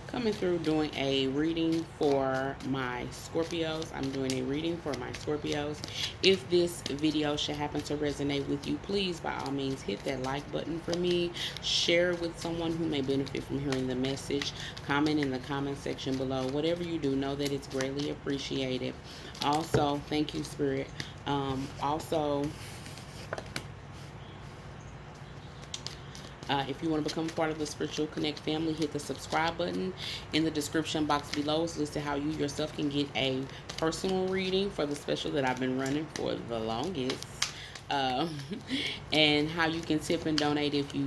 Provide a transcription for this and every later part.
Coming through doing a reading for my Scorpios. I'm doing a reading for my Scorpios. If this video should happen to resonate with you, please by all means hit that like button for me. Share it with someone who may benefit from hearing the message. Comment in the comment section below. Whatever you do, know that it's greatly appreciated. Also, thank you, Spirit. Also, if you want to become part of the Spiritual Connect family, hit the subscribe button. In the description box below is listed how you yourself can get a personal reading for the special that I've been running for the longest. Um, and how you can tip and donate if you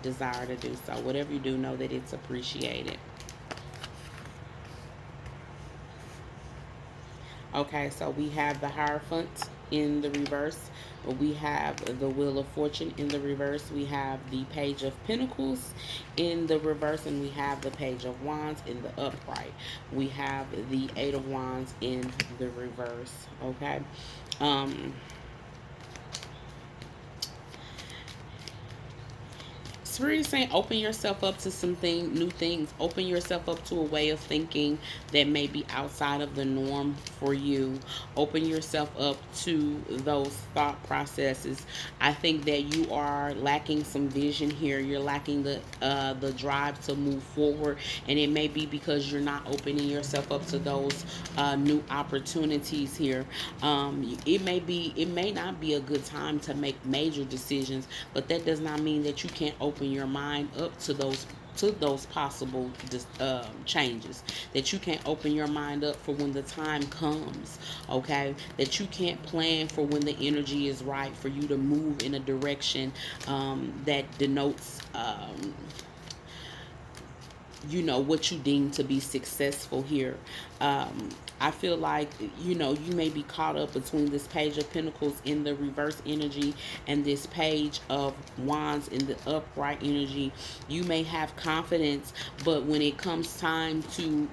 desire to do so. Whatever you do, know that it's appreciated. Okay, so we have the Hierophant in the reverse. We have the Wheel of Fortune in the reverse. We have the Page of Pentacles in the reverse. And we have the Page of Wands in the upright. We have the Eight of Wands in the reverse. Okay. Spirit is saying open yourself up to something, new things. Open yourself up to a way of thinking that may be outside of the norm for you. Open yourself up to those thought processes. I think that you are lacking some vision here. You're lacking the drive to move forward, and it may be because you're not opening yourself up to those new opportunities here. It may not be a good time to make major decisions, but that does not mean that you can't open your mind up to those possible changes, that you can't open your mind up for when the time comes. Okay, that you can't plan for when the energy is right for you to move in a direction that denotes what you deem to be successful here. I feel like you may be caught up between this Page of Pentacles in the reverse energy and this Page of Wands in the upright energy. You may have confidence, but when it comes time to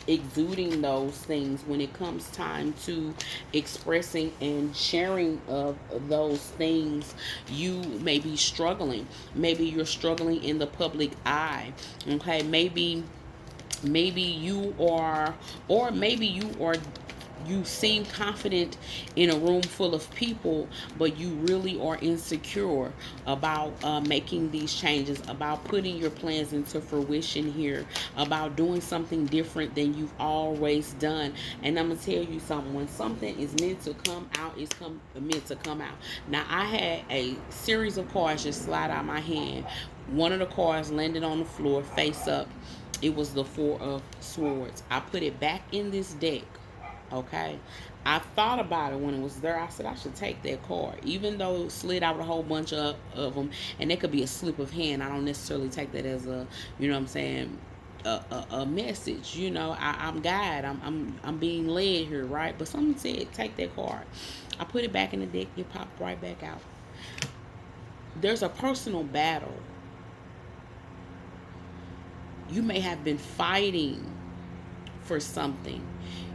exuding those things, when it comes time to expressing and sharing of those things, you may be struggling. Maybe you're struggling in the public eye. Okay, maybe you are, or maybe you seem confident in a room full of people, but you really are insecure about making these changes, about putting your plans into fruition here, about doing something different than you've always done. And I'm gonna tell you something: when something is meant to come out, it's meant to come out. Now, I had a series of cards just slide out my hand. One of the cards landed on the floor face up. It was the Four of Swords. I put it back in this deck. Okay, I thought about it when it was there. I said I should take that card, even though it slid out a whole bunch of them, and it could be a slip of hand. I don't necessarily take that as a, you know what I'm saying, a message. I'm God. I'm being led here, right? But someone said take that card. I put it back in the deck. It popped right back out. There's a personal battle. You may have been fighting for something.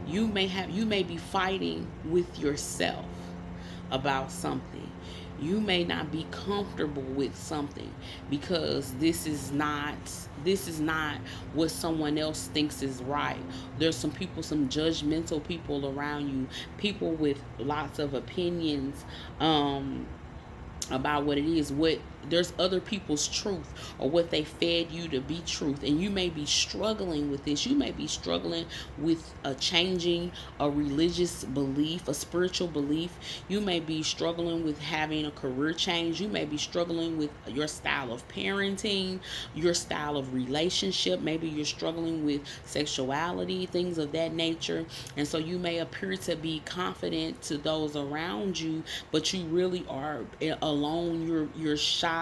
You may be fighting with yourself about something. You may not be comfortable with something because this is not what someone else thinks is right. There's some people, some judgmental people around you, people with lots of opinions about what it is. There's other people's truth, or what they fed you to be truth, and you may be struggling with this. You may be struggling with changing a religious belief, a spiritual belief. You may be struggling with having a career change. You may be struggling with your style of parenting, your style of relationship. Maybe you're struggling with sexuality, things of that nature. And so you may appear to be confident to those around you, but you really are alone. You're shy,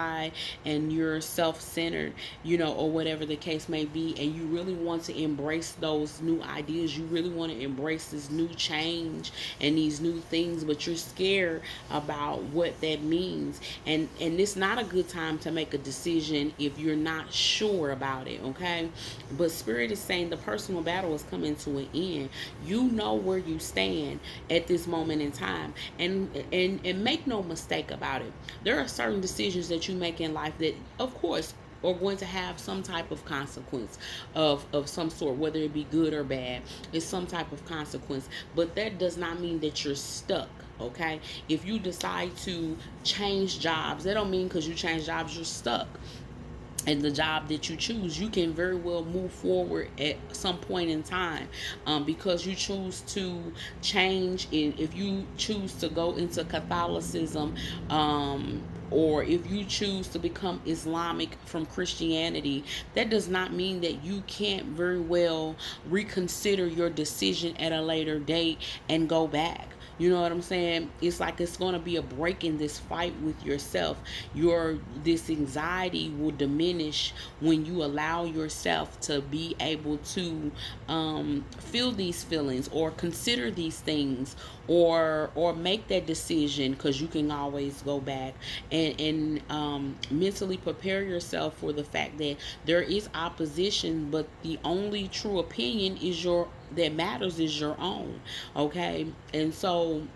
and you're self-centered, or whatever the case may be, and you really want to embrace those new ideas. You really want to embrace this new change and these new things, but you're scared about what that means. And it's not a good time to make a decision if you're not sure about it. Okay, but Spirit is saying the personal battle is coming to an end. You know where you stand at this moment in time, and make no mistake about it. There are certain decisions that you make in life that, of course, are going to have some type of consequence of some sort, whether it be good or bad. It's some type of consequence, but that does not mean that you're stuck. Okay, if you decide to change jobs, that don't mean because you change jobs you're stuck. And the job that you choose, you can very well move forward at some point in time, because you choose to change. If you choose to go into Catholicism, or if you choose to become Islamic from Christianity, that does not mean that you can't very well reconsider your decision at a later date and go back. You know what I'm saying? It's like it's going to be a break in this fight with yourself. Your This anxiety will diminish when you allow yourself to be able to feel these feelings or consider these things, or make that decision, because you can always go back and mentally prepare yourself for the fact that there is opposition, but the only true opinion is your that matters is your own. Okay, and so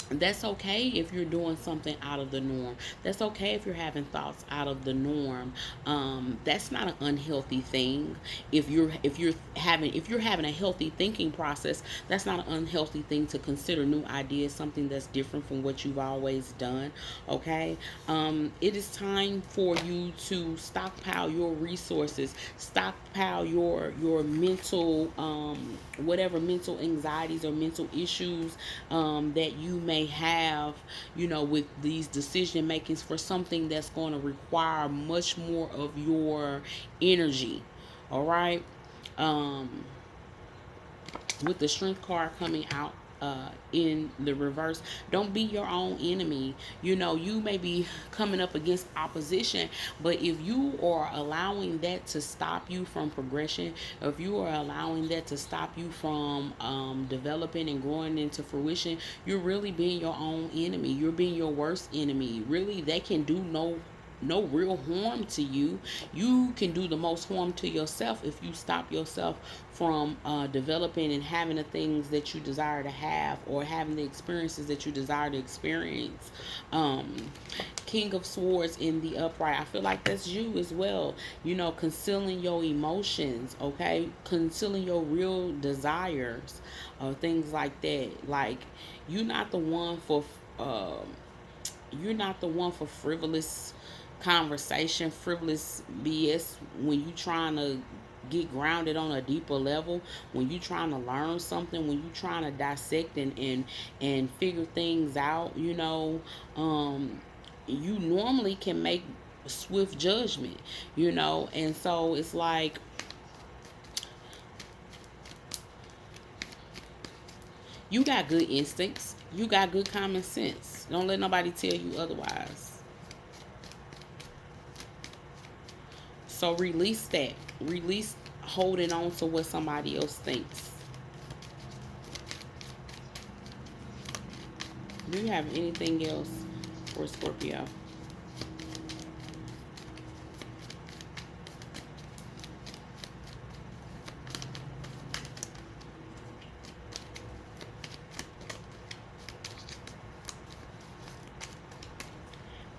that's okay if you're doing something out of the norm. That's okay if you're having thoughts out of the norm. That's not an unhealthy thing. If you're having a healthy thinking process, that's not an unhealthy thing to consider new ideas, something that's different from what you've always done. Okay, it is time for you to stockpile your resources, stockpile your mental whatever mental anxieties or mental issues that you may have, with these decision makings for something that's going to require much more of your energy. All right. Um, with the strength card coming out in the reverse, don't be your own enemy. You may be coming up against opposition, but if you are allowing that to stop you from progression, if you are allowing that to stop you from developing and growing into fruition, you're really being your own enemy. You're being your worst enemy. Really, they can do no real harm to you. You can do the most harm to yourself if you stop yourself from developing and having the things that you desire to have, or having the experiences that you desire to experience. um King of Swords in the upright, I feel like that's you as well. Concealing your emotions. Okay, concealing your real desires, or things like that. Like, you're not the one for um you're not the one for frivolous conversation, frivolous BS, when you trying to get grounded on a deeper level, when you trying to learn something, when you trying to dissect and figure things out. You normally can make swift judgment, and so it's like you got good instincts, you got good common sense. Don't let nobody tell you otherwise. So release that. Release holding on to what somebody else thinks. Do you have anything else for Scorpio?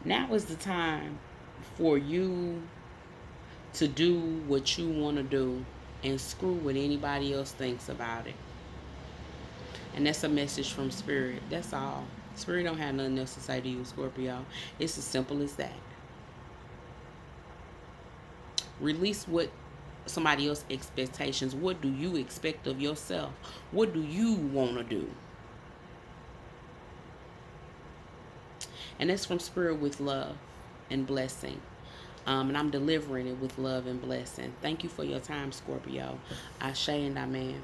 Now is the time for you to do what you want to do and screw what anybody else thinks about it. And that's a message from Spirit. That's all. Spirit don't have nothing else to say to you, Scorpio. It's as simple as that. Release what somebody else's expectations. What do you expect of yourself? What do you want to do? And that's from Spirit with love and blessing. And I'm delivering it with love and blessing. Thank you for your time, Scorpio. Ashe and Amen.